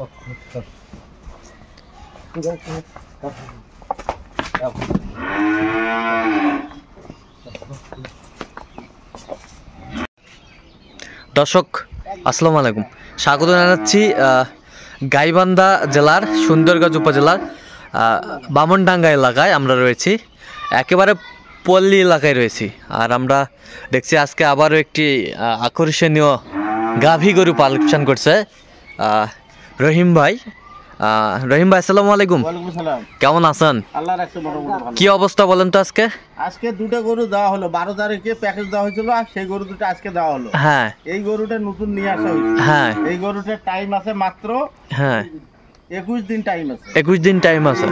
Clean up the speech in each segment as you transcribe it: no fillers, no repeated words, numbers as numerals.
দর্শক আসসালামু আলাইকুম, স্বাগত জানাচ্ছি গাইবান্ধা জেলার সুন্দরগঞ্জ উপজেলার বামনডাঙ্গা এলাকায়। আমরা রয়েছি একেবারে পল্লী এলাকায় রয়েছি, আর আমরা দেখছি আজকে আবারও একটি আকর্ষণীয় গাভী গরু পালন করছে রহিম ভাই। রহিম ভাই আসসালামু আলাইকুম। ওয়ালাইকুম সালাম। কেমন আছেন? আল্লাহ রাখছে ভালো। কি অবস্থা বলেন তো? আজকে দুটো গরু দেওয়া হলো, 12 তারিখে প্যাকেজ দেওয়া হয়েছিল, আর সেই গরু দুটো আজকে দেওয়া হলো। হ্যাঁ, এই গরুটা নতুন নিয়ে আসা হয়েছে। হ্যাঁ, এই গরুটার টাইম আছে মাত্র 21 দিন টাইম আছে। 21 দিন টাইম আছে।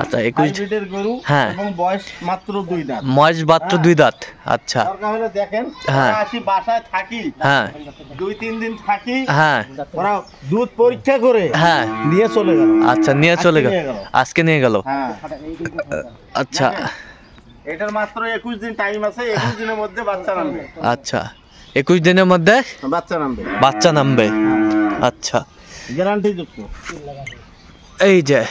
আচ্ছা, 21 হাইব্রিডের গরু। হ্যাঁ, এবং বয়স মাত্র 2 দাঁত। বয়স মাত্র 2 দাঁত। আচ্ছা, দরকার হলে দেখেন, হ্যাঁ, আসি বাসায় থাকি, হ্যাঁ, 2-3 দিন থাকি, হ্যাঁ, ওরা দুধ পরীক্ষা করে হ্যাঁ নিয়ে চলে গেল। আচ্ছা, নিয়ে চলে গেল, আজকে নিয়ে গেল। হ্যাঁ, আচ্ছা, এটার মাত্র 21 দিন টাইম আছে। 21 দিনের মধ্যে বাচ্চা নামবে। আচ্ছা, 21 দিনের মধ্যে বাচ্চা নামবে। আচ্ছা, গ্যারান্টি যুক্ত। এই যে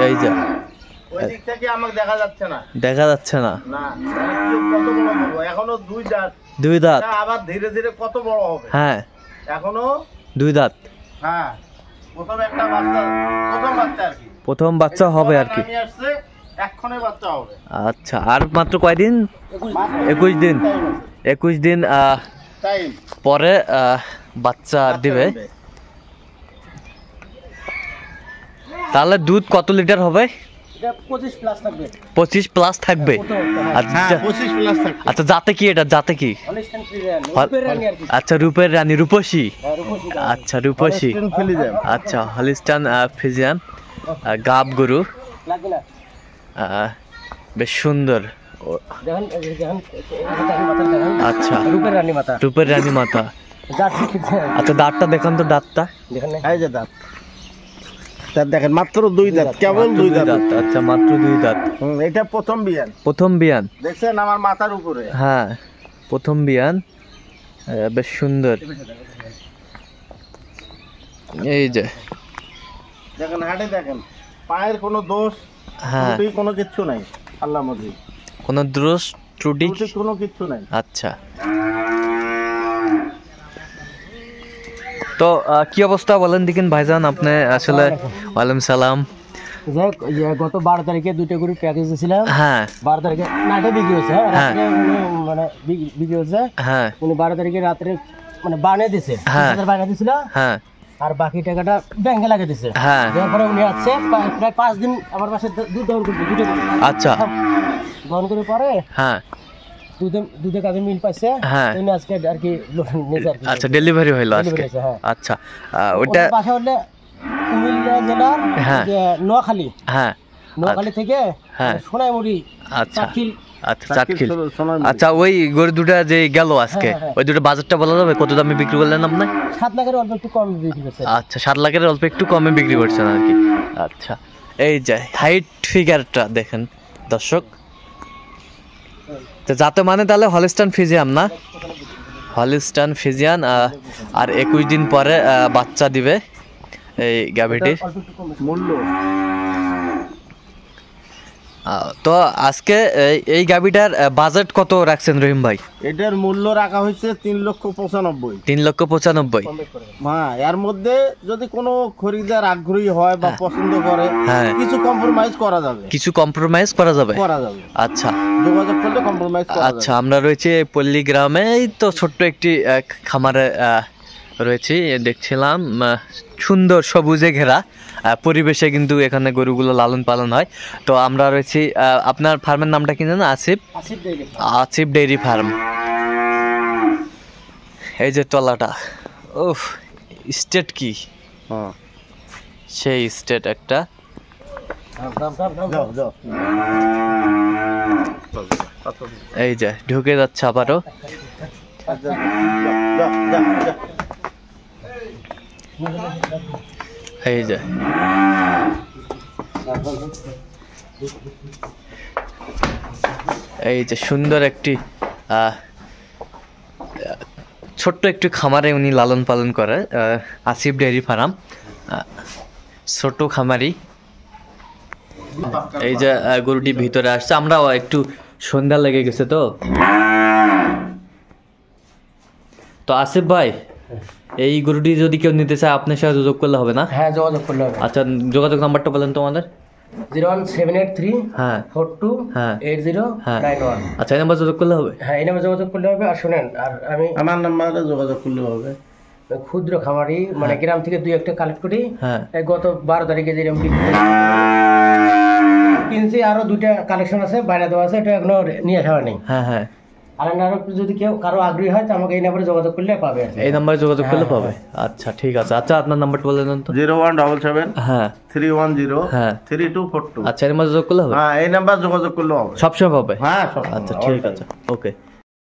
এই যে ওই দিক থেকে আমাকে দেখা যাচ্ছে না। দেখা যাচ্ছে না। না, কত বড় বড়, এখনো 2 দাঁত। 2 দাঁত। আবার ধীরে ধীরে কত বড় হবে। হ্যাঁ, এখনো 2 দাঁত। হ্যাঁ, প্রথম একটা বাচ্চা, প্রথম বাচ্চা আর কি। প্রথম বাচ্চা হবে আর কি। আমি আসছে এক্ষণে বাচ্চা হবে। আচ্ছা, আর মাত্র কয়দিন? 21 দিন। 21 দিন টাইম পরে বাচ্চা দিবে। তাহলে দুধ কত লিটার হবে? 25 প্লাস থাকবে। 25 প্লাস থাকবে। আচ্ছা, 25 প্লাস থাকবে। আচ্ছা, জাতে কি এটা? জাতে কি? আচ্ছা, রূপের রানী, রূপসী। আচ্ছা, রূপসী। আচ্ছা, হলিস্টান ফ্রিজিয়ান গাব গরু, বেশ সুন্দর। আচ্ছা, রূপের রানী মাথা। আচ্ছা, দাঁতটা দেখান তো, দাঁতটা। এই যে দাঁত দেখেন, মাত্র 2 দাঁত, কেবল 2 দাঁত। আচ্ছা, মাত্র 2 দাঁত। এটা প্রথম বিয়ান। প্রথম বিয়ান দেখছেন আমার মাথার উপরে? হ্যাঁ, প্রথম বিয়ান, বেশ সুন্দর। এই যে দেখেন, হাটে দেখেন, পায়ের কোনো দোষ, হ্যাঁ, কোনো কিচ্ছু নাই। আল্লাহ মজি, কোনো দোষ ত্রুটি কোনো কিচ্ছু নাই। আচ্ছা, তো কি অবস্থা বলেন দিকেন ভাইজান আপনি? আসলে ওয়ালাইকুম সালাম। গত 12 তারিখে 2টা গরু প্যাকেজ দিয়েছিলাম। হ্যাঁ, 12 তারিখে নাইটে বিক্রি হয়েছে। মানে বিক্রি হয়েছে। হ্যাঁ, উনি 12 তারিখে রাত্রে মানে বানিয়ে দিছে, বানিয়ে দিছিল। হ্যাঁ, আর বাকি টাকাটা ব্যাংকে লাগিয়ে দিছে। হ্যাঁ, তারপরে উনি আসছে প্রায় 5 দিন আমার পাশে দুধ দহন করছে। আচ্ছা, দহন করে পরে হ্যাঁ, দুধে কাজে মিল পাইছে। হ্যাঁ, উনি আজকে আর কি আচ্ছা, ডেলিভারি হইলো আজকে। আচ্ছা, ওটা বাসা হলে কুমিল্লা জেলার নোয়াখালী। হ্যাঁ, নোয়াখালী থেকে সোনাইমুড়ি। আচ্ছা, আচ্ছা, চাটখিল। আচ্ছা, ওই গরু দুটা যে গেল আজকে, ওই দুটো বাজারটা বলা যাবে কত দামে বিক্রি করলেন আপনি? 7 লাখের অল্প একটু কমে বিক্রি করছে। আচ্ছা, 7 লাখের অল্প একটু কমে বিক্রি করছেন আর কি। আচ্ছা, এই যে হাইট ফিগারটা দেখেন দর্শক, যাতে মানে তাহলে হলিস্টান ফ্রিজিয়ান না, হলিস্টান ফ্রিজিয়ান। আর 21 দিন পরে বাচ্চা দিবে এই গাভীটির। মূল্য তো আজকে এই গাভীটার বাজেট কত রাখছেন রহিম ভাই? এটার মূল্য রাখা হয়েছে 3,95,000। 3,95,000। হ্যাঁ, এর মধ্যে যদি কোনো খরিদার আগ্রহী হয় বা পছন্দ করে, হ্যাঁ, কিছু কম্প্রোমাইজ করা যাবে। আচ্ছা, যোগাযোগ করলে কম্প্রোমাইজ করা যাবে। আচ্ছা, আমরা রয়েছে পল্লী গ্রামে, এই তো ছোট্ট একটি খামারে রয়েছি। দেখছিলাম সুন্দর সবুজে ঘেরা পরিবেশে কিন্তু এখানে গরুগুলো লালন পালন হয়। তো আমরা রয়েছি, আপনার ফার্মের নামটা কি জানেন? Asif dairy farm. এই যে টলাটা, ওহ, স্টেট কি, সেই স্টেট একটা। এই যে ঢুকে যাচ্ছে আবারও। এই যে এই যে সুন্দর একটি ছোট্ট একটি খামারে উনি লালন পালন করে, আসিফ ডেয়ারি ফার্ম, ছোট খামারি। এই যে গরুটি ভিতরে আসছে, আমরা একটু সন্ধ্যা লেগে গেছে তো আসিফ ভাই, এই গরুটি যদি কেউ নিতে চায় আপনার সাথে যোগাযোগ করলে হবে না? হ্যাঁ, যোগাযোগ করলে হবে। আচ্ছা, যোগাযোগ নাম্বারটা বলেন তো আমাদের। 01783 হ্যাঁ 42 হ্যাঁ 8091। আচ্ছা, এই নাম্বার যোগাযোগ করলে হবে? হ্যাঁ, এই নাম্বারে যোগাযোগ করলে হবে। আর শুনেন, আর আমি আমার নাম্বারে যোগাযোগ করলে হবে। ক্ষুদ্র খামারি, মানে গ্রাম থেকে 2-1টা কালেক্ট করি। হ্যাঁ, এই গত 12 তারিখে যেরকম কিনছি, আরো 2টা কালেকশন আছে, বাইরে দেওয়া আছে, এটা এখনো নিয়ে আসা হয়নি। হ্যাঁ হ্যাঁ, আর আরো যদি কেউ কারো আগ্রহী হয় তো আমাকে এই নাম্বারে যোগাযোগ করলে পাবে। এই নাম্বারে যোগাযোগ করলে পাবে। আচ্ছা ঠিক আছে। আচ্ছা, আপনার নাম্বারটা বলে দেন তো। 0177 হ্যাঁ 310 হ্যাঁ 3242। আচ্ছা, এই নাম্বারে যোগাযোগ করলে হবে? হ্যাঁ, এই নাম্বার যোগাযোগ করলে হবে। সবসময় পাবে? হ্যাঁ, সব আচ্ছা ঠিক আছে, ওকে।